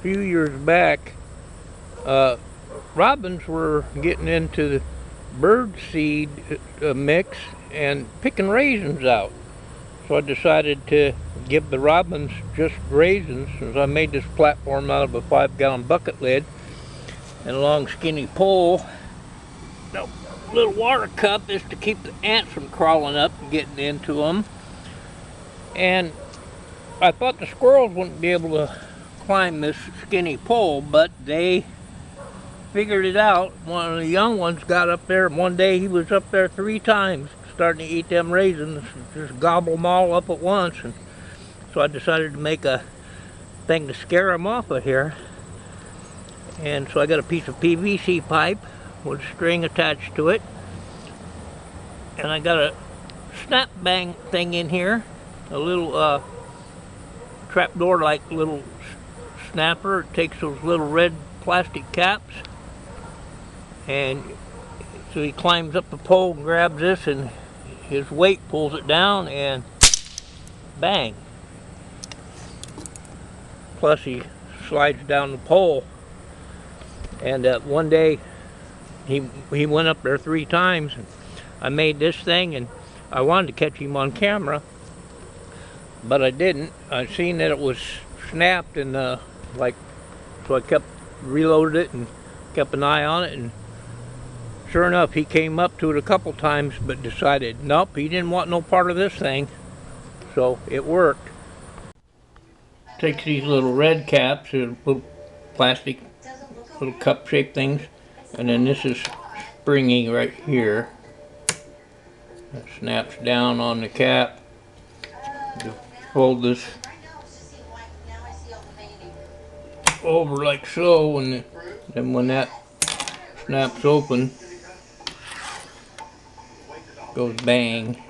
few years back, robins were getting into the bird seed mix and picking raisins out. So I decided to give the robins just raisins, since I made this platform out of a 5-gallon bucket lid and a long skinny pole. The little water cup is to keep the ants from crawling up and getting into them. And I thought the squirrels wouldn't be able to climb this skinny pole, but they figured it out. One of the young ones got up there, and one day he was up there 3 times starting to eat them raisins, just gobble them all up at once. And so I decided to make a thing to scare them off of here. And so I got a piece of PVC pipe with a string attached to it, and I got a snap bang thing in here, a little trapdoor like little snapper. It takes those little red plastic caps, and so he climbs up the pole and grabs this, and his weight pulls it down, and bang. Plus he slides down the pole. And one day he went up there 3 times, and I made this thing, and I wanted to catch him on camera, but I didn't. I seen that it was snapped, and so I kept reloaded it and kept an eye on it, and sure enough, he came up to it a couple times, but decided nope, he didn't want no part of this thing. So it worked. Takes these little red caps, little plastic, little cup-shaped things, and then this is springy right here. It snaps down on the cap. You fold this over like so, and then when that snaps open, goes bang.